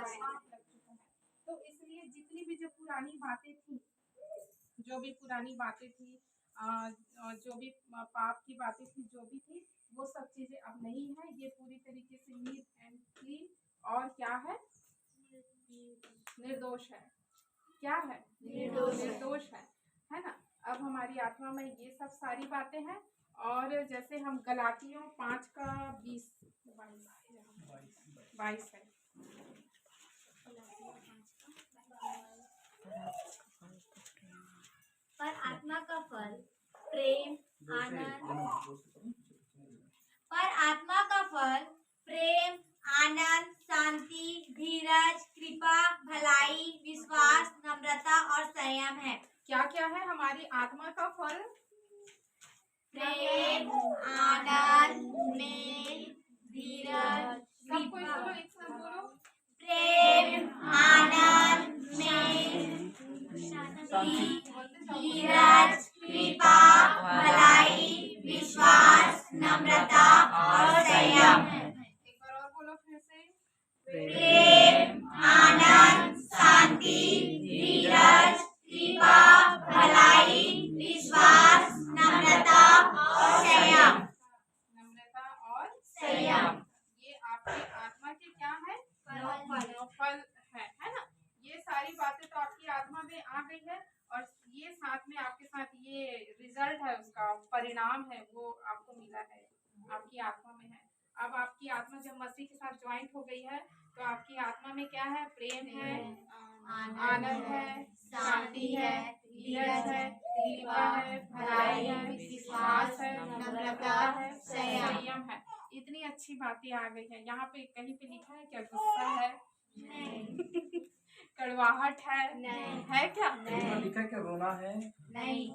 पाप लग चुका है। तो इसलिए जितनी भी जो पुरानी बातें थी, जो भी पुरानी बातें थी, जो भी पाप की बातें थी, जो भी थी, वो सब चीजें अब नहीं है। ये पूरी तरीके से नीट एंड क्लीन और क्या है, निर्दोष है। क्या है, निर्दोष है ना। अब हमारी आत्मा में ये सब सारी बातें हैं। और जैसे हम गलातियों 5:20-22 है। पर आत्मा का फल प्रेम, आनंद, पर आत्मा का फल प्रेम, आनंद, शांति, धीरज, कृपा, भलाई, विश्वास, नम्रता और संयम है। क्या क्या है हमारी आत्मा का फल? प्रेम, आनंद, प्रेम, धीरज, सब कोई बोलो, एक साथ बोलो। प्रेम, आनंद, प्रेम, धीरज, कृपा, भलाई, विश्वास, नम्रता और संयम। एक बार और बोलो फिर से। प्रेम, आनंद, शांति, धीरज, कृपा, भलाई, विश्वास, नम्रता और संयम। नम्रता और संयम ये आपकी आत्मा के क्या है, फल है ना। ये सारी बातें तो आपकी आत्मा में आ गई है। और ये साथ में आपके साथ ये रिजल्ट है, उसका परिणाम है, वो आपको मिला है, आपकी आत्मा में है। अब आपकी आत्मा जब मसीह के साथ ज्वाइंट हो गई है, तो आपकी आत्मा में क्या है, प्रेम है, आनंद है, शांति है, धीरज है, कृपा है, भलाई है, विश्वास है, नम्रता है, संयम है। इतनी अच्छी बातें आ गई है। यहाँ पे कहीं पे लिखा है क्या, गुस्सा है? नहीं। कड़वाहट है? नहीं। है क्या? नहीं। लिखा क्या, रोना है? नहीं।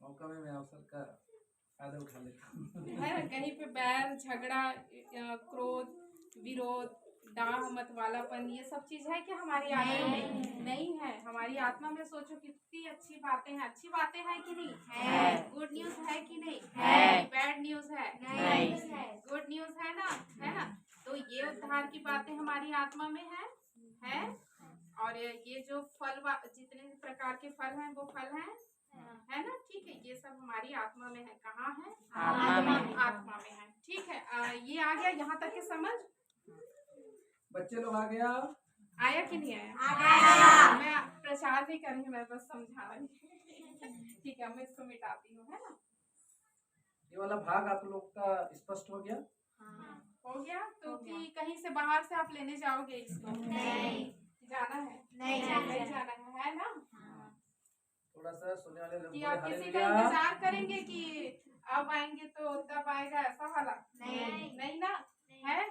मौका में मैं अवसर का फायदा उठा लेता हूँ। है ना, कहीं पे बैर, झगड़ा, क्रोध, विरोध, डाह मत वालापन, ये सब चीज है क्या हमारी आत्मा में? नहीं है। हमारी आत्मा में सोचो कितनी अच्छी बातें हैं। अच्छी बातें हैं कि नहीं है? गुड न्यूज है कि नहीं है? बैड न्यूज है? नहीं। गुड न्यूज है ना, है ना। तो ये उद्धार की बातें हमारी आत्मा में है। और ये जो फल, जितने प्रकार के फल हैं, वो फल हैं, है ना। ठीक है, ये सब हमारी आत्मा में है। कहाँ है? आत्मा में है। ठीक है, ये आ गया यहाँ तक के समझ। बच्चे लोग आ गया, आया कि नहीं आया? मैं प्रचार नहीं कर रही, मैं बस समझा रही। ठीक है, मैं इसको मिटाती हूँ, है ना। ये वाला भाग आप लोग का स्पष्ट हो गया? हो गया। तो कि कहीं से बाहर से आप लेने जाओगे इसको? नहीं। जाना है? नहीं जाना है ना। थोड़ा सा सुनने वाले लोग कि आप किसी का इंतजार करेंगे कि अब आएंगे तो तब आएगा, ऐसा वाला? नहीं ना। है,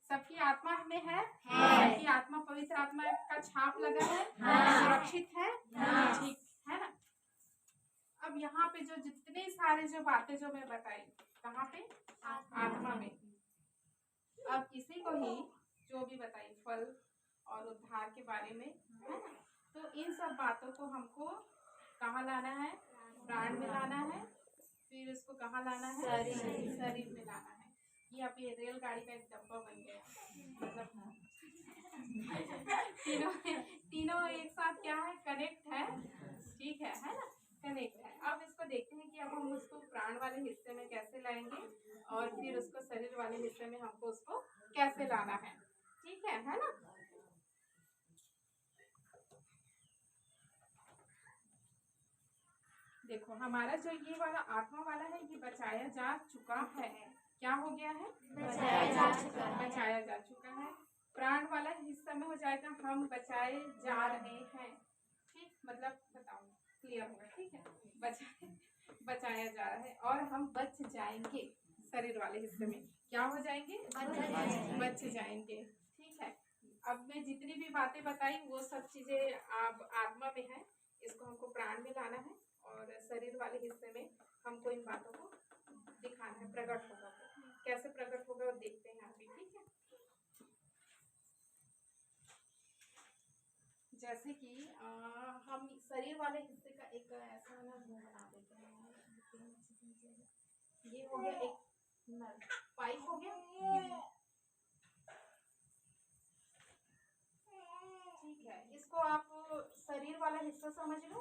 सबकी आत्मा में है। सबकी आत्मा पवित्र आत्मा का छाप लगा है, सुरक्षित है। ठीक है ना। अब यहाँ पे जो जितने सारे जो बातें जो मैं बताई, कहाँ पे? आत्मा में। अब इसी को ही जो भी बताई, फल और उद्धार के बारे में, है ना। तो इन सब बातों को हमको कहाँ लाना है? प्राण में लाना है। फिर इसको कहाँ लाना है? शरीर में लाना है। ये अब ये रेलगाड़ी का एक डब्बा बन गया, मतलब तीनों एक साथ क्या है, कनेक्ट है। ठीक है ना, कनेक्ट है। अब इसको देखते हैं कि अब हम उसको प्राण वाले हिस्से में कैसे लाएंगे और फिर उसको शरीर वाले हिस्से में हमको उसको कैसे लाना है। ठीक है ना। देखो, हमारा जो ये वाला आत्मा वाला है, ये बचाया जा चुका है। क्या हो गया है? बचाया जा चुका है। प्राण वाला हिस्सा में हो जाएगा, हम बचाए जा रहे हैं। ठीक, मतलब बताओ, क्लियर होगा। ठीक है, बचाया जा रहा है और हम बच जाएंगे। शरीर वाले हिस्से में क्या हो जाएंगे? बच जाएंगे। ठीक है। अब मैं जितनी भी बातें बताई वो सब चीजें अब आत्मा में है। इसको हमको प्राण में लाना है और शरीर वाले हिस्से में हमको इन बातों को दिखाना है। प्रकट होगा, कैसे प्रकट होगा वो देखते हैं अभी। ठीक है, जैसे कि हम शरीर वाले हिस्से का एक ऐसा ना वो बना देते हैं। ये हो गया एक नल, पाइप हो गया। ठीक है, इसको आप शरीर वाला हिस्सा समझ लो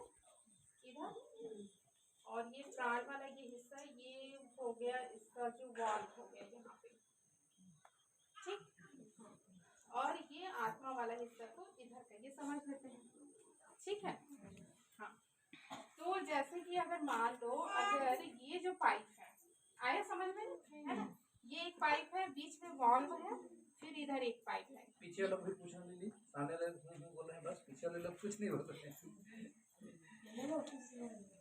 इधर, और ये प्राण वाला ये हिस्सा ये हो गया इसका जो वाल्व हो गया यहाँ पे, ठीक। और ये आत्मा वाला हिस्सा तो इधर का, ये समझ लेते हैं, ठीक है। हाँ, तो जैसे कि अगर मान लो अगर ये जो पाइप है, आया समझ में, है ना, ये एक पाइप है, बीच में वाल्व है, फिर इधर एक पाइप है। पीछे लोग भी पूछने लीजिए, सामने लोग बोल रहे हैं बस, पीछे वाले लोग कुछ नहीं बोल रहे हैं।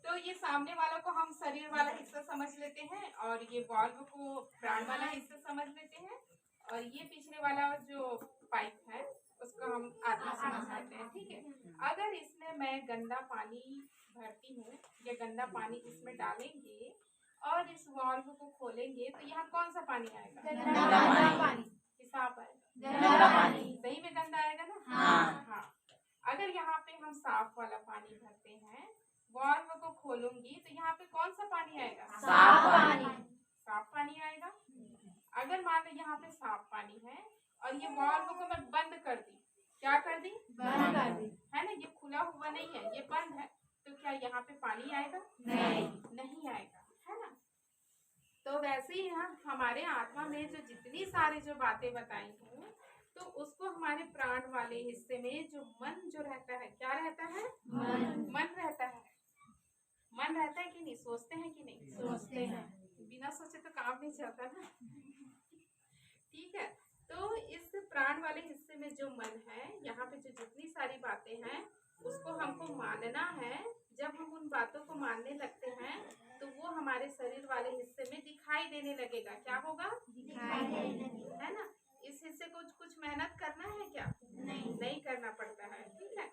तो ये सामने वाला को हम शरीर वाला हिस्सा समझ लेते हैं, और ये वाल्व को प्राण वाला हिस्सा समझ लेते हैं, और ये पिछले वाला जो पाइप है उसको हम आत्मा समझ लेते हैं, ठीक है। अगर इसमें मैं गंदा पानी भरती हूँ या गंदा पानी इसमें डालेंगे और इस वाल्व को खोलेंगे तो यहाँ कौन सा पानी आएगा? गंदा पानी। साफ आएगा, गंदा पानी। सही में गंदा आएगा ना। हाँ। अगर यहाँ पे हम साफ वाला पानी भरते हैं, वाल्व को खोलूंगी तो यहाँ पे कौन सा पानी आएगा? साफ पानी। साफ पानी आएगा। अगर मान लो यहाँ पे साफ पानी है और ये वाल्व को मैं बंद कर दी, क्या कर दी? बंद कर दी, है ना, ये खुला हुआ नहीं है, ये बंद है, तो क्या यहाँ पे पानी आएगा? नहीं आएगा, है ना। तो वैसे ही हमारे आत्मा में जो जितनी सारी जो बातें बताई हूँ, तो उसको हमारे प्राण वाले हिस्से में जो मन जो रहता है, क्या रहता है? मन रहता है। मन रहता है कि नहीं? सोचते हैं कि नहीं? सोचते हैं। बिना सोचे तो काम नहीं चलता ना। ठीक है, तो इस प्राण वाले हिस्से में जो मन है, यहाँ पे जो जितनी सारी बातें हैं उसको हमको मानना है। जब हम उन बातों को मानने लगते हैं तो वो हमारे शरीर वाले हिस्से में दिखाई देने लगेगा। क्या होगा? दिखाई देने लगेगा, है ना। इस हिस्से को कुछ मेहनत करना है क्या? नहीं करना पड़ता है, ठीक है।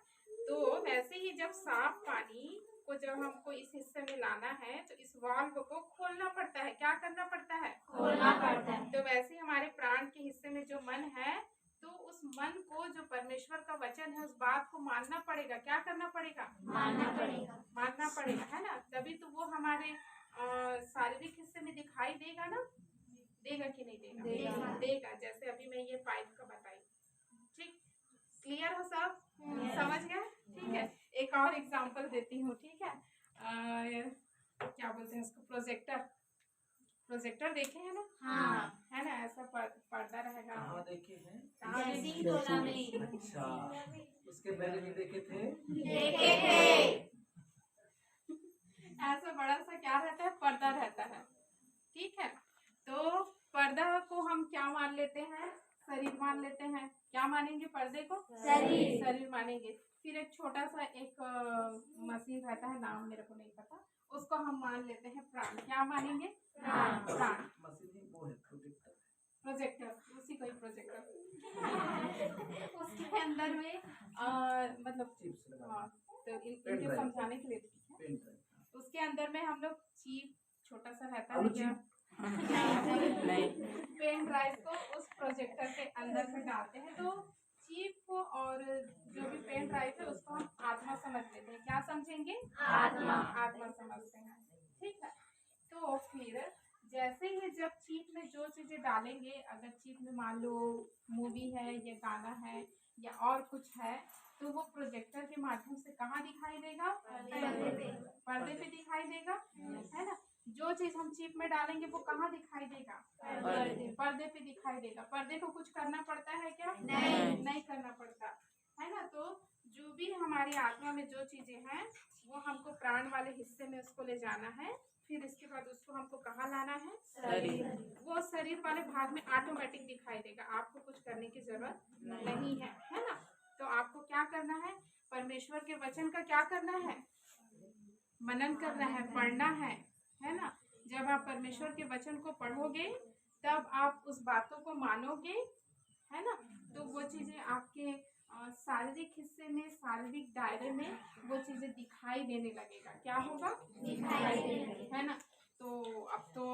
तो वैसे ही जब साफ पानी को जब हमको इस हिस्से में लाना है तो इस वाल्व को खोलना पड़ता है। क्या करना पड़ता है? खोलना पड़ता है। तो वैसे ही हमारे प्राण के हिस्से में जो मन है, तो उस मन को जो परमेश्वर का वचन है उस बात को मानना पड़ेगा। क्या करना पड़ेगा? मानना पड़ेगा, है ना। तभी तो वो हमारे शारीरिक हिस्से में दिखाई देगा ना। देगा कि नहीं देगा? देगा। जैसे अभी मैं ये पाइप का बताई, ठीक, क्लियर हो सब? समझ गए? ठीक है, एक और एग्जांपल देती हूँ, ठीक है। क्या बोलते हैं उसको? प्रोजेक्टर देखे हैं ना? हाँ। है ना, ऐसा पर्दा रहेगा। कहाँ देखे हैं? जैसी टोला में। अच्छा, उसके पहले भी देखे थे? ऐसा बड़ा सा क्या रहता है? पर्दा रहता है, ठीक है। तो पर्दा को हम क्या मान लेते हैं? शरीर मान लेते हैं। क्या मानेंगे पर्दे को? शरीर मानेंगे। फिर एक छोटा सा एक मशीन रहता है, नाम मेरे को नहीं पता, उसको हम मान लेते हैं प्राण। क्या मानेंगे? प्राण। मशीन वो है प्रोजेक्टर, उसी को ही प्रोजेक्टर। उसके अंदर में मतलब चिप्स लगा, हाँ, तो इनके समझाने के लिए ठीक है। उसके अंदर में हम लोग चिप छोटा सा रहता है क्या? नहीं। पेन ड्राइव को उस प्रोजेक्टर के अंदर में डालते हैं, तो चिप को और जो भी पेन ड्राइव है उसको हम आत्मा समझ लेते हैं। क्या समझेंगे? आत्मा समझते हैं, ठीक है। तो फिर जैसे ही जब चिप में जो चीजें डालेंगे, अगर चिप में मान लो मूवी है या गाना है या और कुछ है, तो वो प्रोजेक्टर के माध्यम से कहाँ दिखाई देगा? पर्दे पे दिखाई देगा, है ना। जो चीज हम चिप में डालेंगे वो कहाँ दिखाई देगा? पर्दे पे दिखाई देगा। पर्दे को कुछ करना पड़ता है क्या? नहीं करना पड़ता, है ना। तो जो भी हमारी आत्मा में जो चीजें हैं वो हमको प्राण वाले हिस्से में उसको ले जाना है। फिर इसके बाद उसको हमको कहाँ लाना है? वो शरीर वाले भाग में ऑटोमेटिक दिखाई देगा, आपको कुछ करने की जरूरत नहीं है, है ना। तो आपको क्या करना है? परमेश्वर के वचन का क्या करना है? मनन करना है, पढ़ना है ना। जब आप परमेश्वर के वचन को पढ़ोगे तब आप उस बातों को मानोगे, है ना। तो वो चीजें आपके शारीरिक हिस्से में, शारीरिक दायरे में वो चीजें दिखाई देने लगेगा। क्या होगा? दिखाई देने, है ना। तो अब तो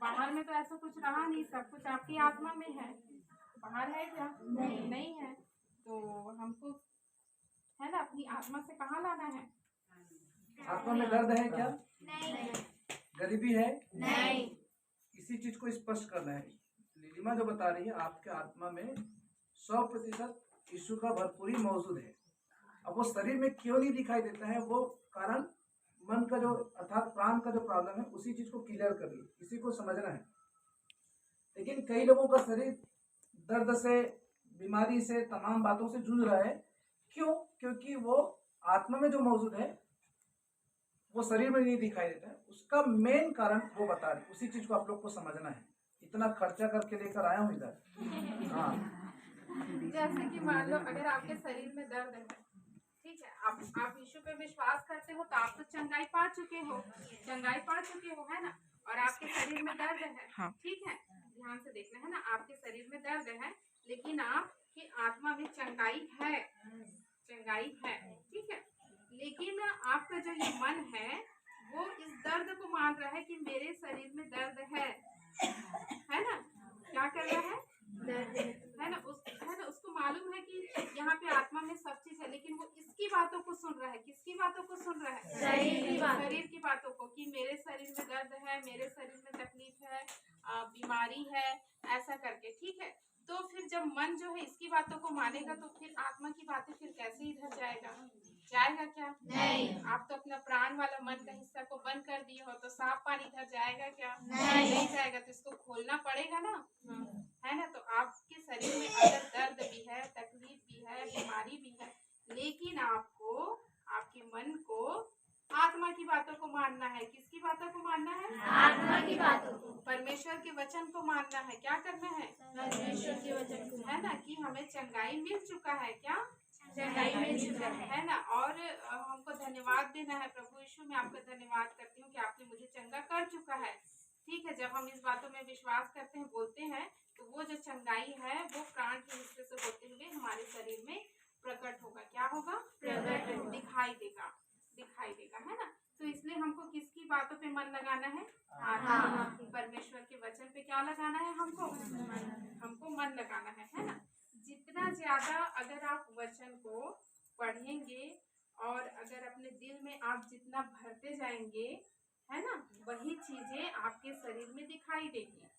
बाहर में तो ऐसा कुछ रहा नहीं, सब कुछ आपकी आत्मा में है। बाहर है क्या? नहीं है। तो हमको, है ना, अपनी आत्मा से कहाँ लाना है? आत्मा में दर्द है क्या? नहीं। गरीबी है? नहीं। चीज को स्पष्ट करना है। नीलिमा जो बता रही है, आपके आत्मा में 100% यीशु का भरपूरी मौजूद है। अब वो शरीर में क्यों नहीं दिखाई देता है, वो कारण मन का जो अर्थात प्राण का जो प्रॉब्लम है, उसी चीज को क्लियर कर रही है, इसी को समझना है। लेकिन कई लोगों का शरीर दर्द से, बीमारी से, तमाम बातों से जूझ रहा है। क्यों? क्योंकि वो आत्मा में जो मौजूद है वो शरीर में नहीं दिखाई देता है। उसका मेन कारण वो बता रहे, उसी चीज को आप लोग को समझना है। इतना खर्चा करके लेकर आया हूँ इधर। हाँ, जैसे कि मान लो अगर आपके शरीर में दर्द है, ठीक है, आप यीशु पे विश्वास करते हो तो आप तो चंगाई पा चुके हो, है ना। और आपके शरीर में दर्द है, ठीक है, ध्यान से देखना है ना, आपके शरीर में दर्द है लेकिन आपकी आत्मा में चंगाई है, ठीक है। लेकिन आपका जो ये मन है वो इस दर्द को मान रहा है कि मेरे शरीर में दर्द है ना। क्या कर रहा है? दर्द है ना, उसको मालूम है कि यहाँ पे आत्मा में सब चीज है, लेकिन वो इसकी बातों को सुन रहा है। किसकी बातों को सुन रहा है? शरीर की बातों को, कि मेरे शरीर में दर्द है, मेरे शरीर में तकलीफ है, बीमारी है, ऐसा करके, ठीक है। तो फिर जब मन जो है इसकी बातों को मानेगा तो फिर आत्मा की बातें फिर कैसे इधर जाएगा क्या? नहीं। आप तो अपना प्राण वाला मन का हिस्सा को बंद कर दिए हो, तो साफ पानी इधर जाएगा क्या? नहीं जाएगा। तो इसको खोलना पड़ेगा ना, है ना। तो आपके शरीर में अगर दर्द भी है, तकलीफ भी है, बीमारी भी है, लेकिन आपको आपके मन को आत्मा की बातों को मानना है। किसकी बातों को मानना है? आत्मा की बातों को, परमेश्वर के वचन को मानना है। क्या करना है? परमेश्वर के वचन को, है ना, कि हमें चंगाई मिल चुका है। क्या? चंगाई मिल चुका है ना। और हमको धन्यवाद देना है। प्रभु यीशु, मैं आपका धन्यवाद करती हूँ कि आपने मुझे चंगा कर चुका है, ठीक है। जब हम इस बातों में विश्वास करते हैं, बोलते हैं, तो वो जो चंगाई है वो प्राण के हिस्से से होते हुए हमारे शरीर में प्रकट होगा। क्या होगा? प्रकट, दिखाई देगा, है ना। तो इसलिए हमको किसकी बातों पे मन लगाना है? आत्मा, परमेश्वर के वचन पे क्या लगाना है? हमको मन लगाना है ना। जितना ज्यादा अगर आप वचन को पढ़ेंगे और अगर अपने दिल में आप जितना भरते जाएंगे, है ना, वही चीजें आपके शरीर में दिखाई देगी।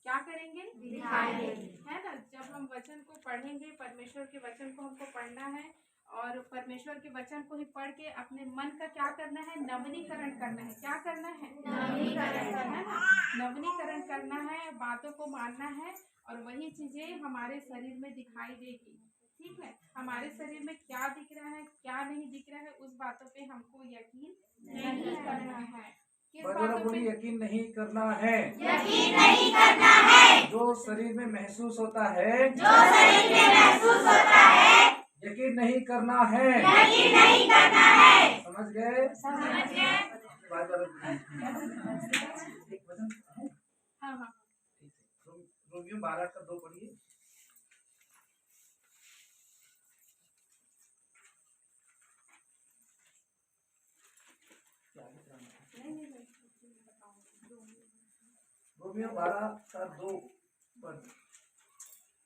क्या करेंगे? दिखाई देगी, है ना। जब हम वचन को पढ़ेंगे, परमेश्वर के वचन को हमको पढ़ना है और परमेश्वर के वचन को ही पढ़ के अपने मन का क्या करना है? नवीनीकरण करना है। क्या करना है? नवीनीकरण करना है, नवीनीकरण करना है, बातों को मानना है, और वही चीजें हमारे शरीर में दिखाई देगी, ठीक है। हमारे शरीर में क्या दिख रहा है, क्या नहीं दिख रहा है, उस बातों पे हमको यकीन नहीं करना है। किस बातों पे यकीन नहीं करना है? यकीन नहीं करना है। जो शरीर में महसूस होता है, यकीन नहीं करना है। समझ गए? हाँ। रोमियो 12:2 पढ़िए। रोमियो 12:2 पढ़।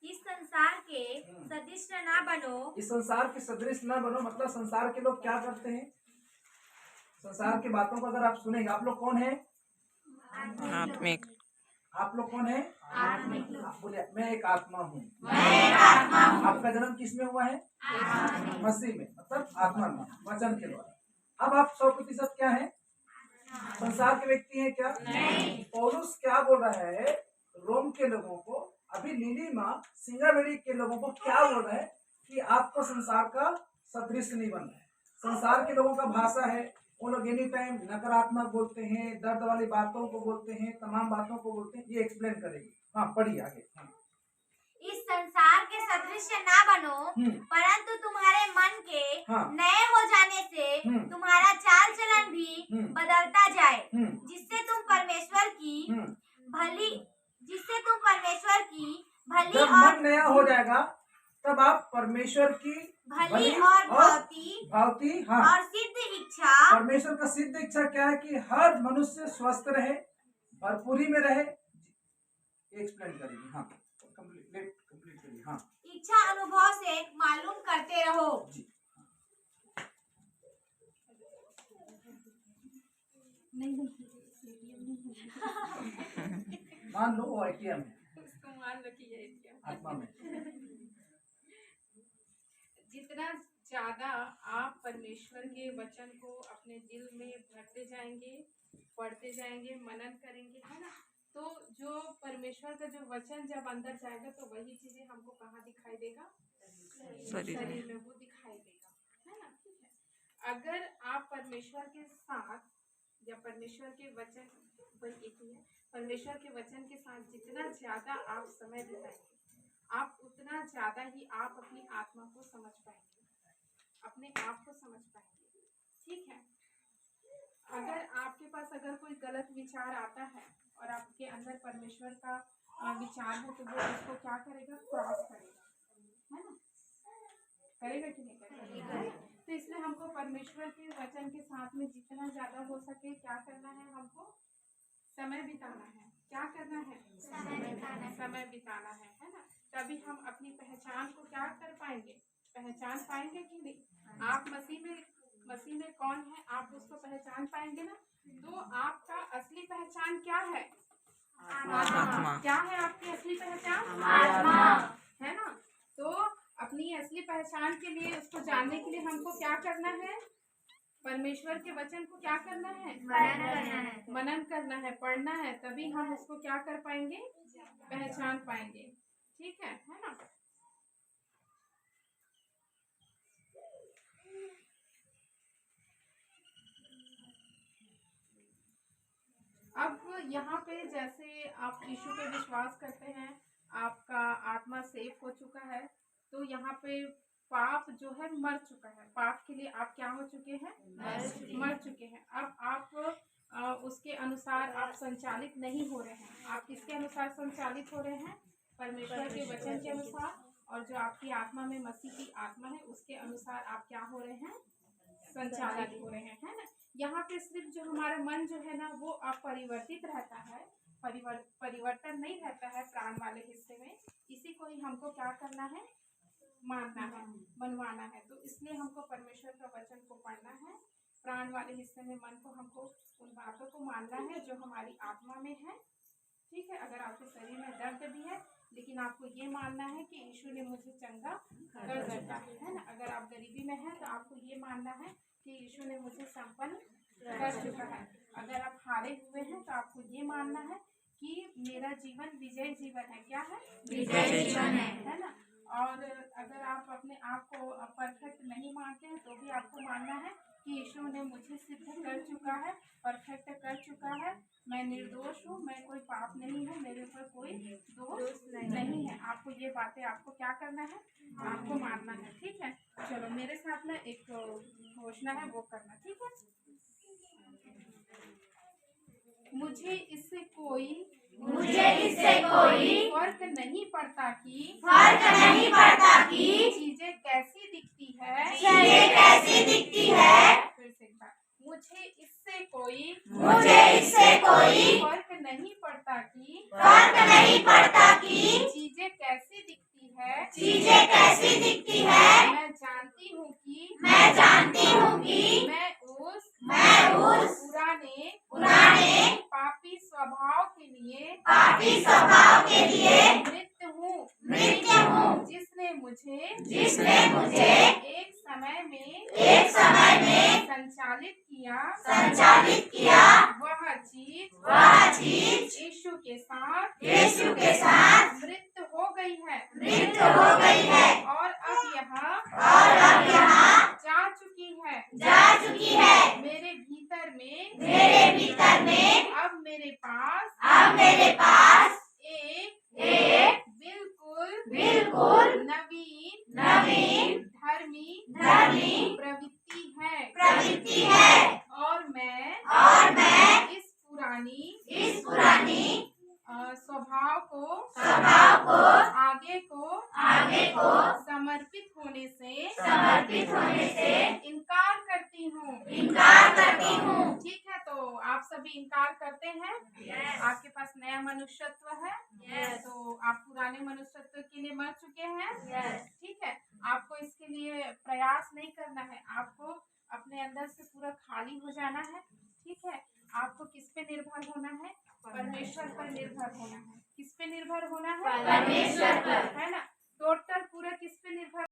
इस संसार के सदृश न बनो। इस संसार के सदृश न बनो मतलब संसार के लोग क्या करते हैं? संसार की बातों को अगर आप सुनेंगे, आप लोग कौन है? आत्मिक। आप लोग कौन है? आत्मिक। बोलिए, मैं एक आत्मा हूँ। आपका जन्म किसमें हुआ है? मसीह में, मतलब आत्मा में, वचन के द्वारा। अब आप 100% क्या है? संसार के व्यक्ति हैं क्या? नहीं। पौलुस क्या बोल रहा है रोम के लोगों को? अभी नीलिमा सिंगाबेड़ी के लोगों को क्या बोल रहा है कि आपको संसार का सदृश नहीं बनना है। संसार के लोगों का भाषा है, वो लोग एनी टाइम नकारात्मक बोलते हैं, दर्द वाली बातों को बोलते हैं, तमाम बातों को बोलते हैं। ये एक्सप्लेन करेगी। हाँ, पढ़िए आगे। हाँ। इस संसार के सदृश ना बनो, परंतु तुम्हारे मन के नए हो जाने से तुम्हारा चाल चलन भी बदलता जाए, जिससे तुम परमेश्वर की भली जब मन नया हो जाएगा तब आप परमेश्वर की भली और भावती और सिद्ध इच्छा। परमेश्वर का सिद्ध इच्छा क्या है? कि हर मनुष्य स्वस्थ रहे, भरपूरी में रहे। एक्सप्लेन करेंगे। हाँ, कंप्लीट करिए। हाँ, इच्छा अनुभव से मालूम करते रहो। नहीं मान लो वो ATM है उसको मान लो कि ये ATM आत्मा में। जितना ज्यादा आप परमेश्वर के वचन को अपने दिल में भरते जाएंगे, पढ़ते जाएंगे, मनन करेंगे, है ना, तो जो परमेश्वर का जो वचन जब अंदर जाएगा तो वही चीजें हमको कहाँ दिखाई देगा? शरीर में वो दिखाई देगा, है ना। ठीक है, अगर आप परमेश्वर के साथ या परमेश्वर के वचन परमेश्वर के वचन के साथ जितना ज्यादा आप समय बिताएंगे, आप उतना ज्यादा ही आप अपनी आत्मा को समझ पाएंगे, अपने आप को समझ पाएंगे। ठीक है, अगर आपके पास अगर कोई गलत विचार आता है और आपके अंदर परमेश्वर का विचार है तो वो उसको क्या करेगा? क्रॉस करेगा, है ना, करेगा कि नहीं करेगा? तो इसलिए हमको परमेश्वर के वचन के साथ में जितना ज्यादा हो सके क्या करना है? हमको समय बिताना है। क्या करना है? समय बिताना है ना। तभी हम अपनी पहचान को क्या कर पाएंगे? पहचान पाएंगे कि नहीं? आप मसीह में कौन है आप उसको पहचान पाएंगे ना। तो आपका असली पहचान क्या है? आत्मा। क्या है आपकी असली पहचान? आत्मा, है ना। तो अपनी असली पहचान के लिए, उसको जानने के लिए हमको क्या करना है? परमेश्वर के वचन को क्या करना है? मनन करना है, पढ़ना है, तभी हम उसको क्या कर पाएंगे? पहचान पाएंगे। ठीक है ना। अब यहाँ पे जैसे आप यीशु पे विश्वास करते हैं, आपका आत्मा सेफ हो चुका है, तो यहाँ पे पाप जो है मर चुका है। पाप के लिए आप क्या हो चुके हैं? मर चुके हैं। अब आप उसके अनुसार आप संचालित नहीं हो रहे हैं। आप किसके अनुसार संचालित हो रहे हैं? परमेश्वर के वचन के अनुसार, और जो आपकी आत्मा में मसीह की आत्मा है उसके अनुसार आप क्या हो रहे हैं? संचालित हो रहे हैं, है ना। यहाँ पे सिर्फ जो हमारा मन जो है ना वो अपरिवर्तित रहता है, परिवर्तन नहीं रहता है प्राण वाले हिस्से में। इसी को ही हमको क्या करना है? मानना है, मनवाना है। तो इसलिए हमको परमेश्वर का वचन को पढ़ना है, प्राण वाले हिस्से में मन को हमको उन बातों को मानना है जो हमारी आत्मा में है। ठीक है, अगर आपके शरीर में दर्द भी है लेकिन आपको ये मानना है कि यीशु ने मुझे चंगा कर दिया है ना। अगर आप गरीबी में हैं तो आपको ये मानना है कि यीशु ने मुझे संपन्न कर चुका है। अगर आप हारे हुए हैं तो आपको ये मानना है कि मेरा जीवन विजय जीवन है। क्या है? विजय जीवन है ना। और अगर आप अपने आप को परफेक्ट नहीं मानते हैं तो भी आपको मानना है कि यीशु ने मुझे सिद्ध कर चुका है, परफेक्ट कर चुका है, मैं निर्दोष हूँ, मैं कोई पाप नहीं हूँ, मेरे ऊपर कोई दोष नहीं है। आपको ये बातें आपको क्या करना है? आपको मानना है। ठीक है, चलो मेरे साथ में एक घोषणा है वो करना। ठीक है, मुझे इससे कोई फर्क नहीं पड़ता कि चीजें कैसी दिखती है। फिर से एक बार, मुझे इससे कोई फर्क नहीं पड़ता कि चीजें कैसी दिखती है। मैं जानती हूँ कि मैं उस पुराने पापी स्वभाव के लिए मृत हूँ, जिसने मुझे एक समय में संचालित किया। वह चीज यीशु के साथ मृत हो गई है और अब यहाँ जा चुकी है। मेरे भीतर में अब मेरे पास एक बिल्कुल नवीन धर्मी प्रवृत्ति है और मैं इस पुरानी स्वभाव को आगे को समर्पित होने से इनकार करती हूँ। ठीक है, तो आप सभी इनकार करते हैं। आपके पास नया मनुष्यत्व है। तो आप पुराने मनुष्यत्व के लिए मर चुके हैं। ठीक है, आपको इसके लिए प्रयास नहीं करना है, आपको अपने अंदर से पूरा खाली हो जाना है। ठीक है, आपको किस पे निर्भर होना है? परमेश्वर पर निर्भर होना है। किस पे निर्भर होना है? परमेश्वर पर। है ना।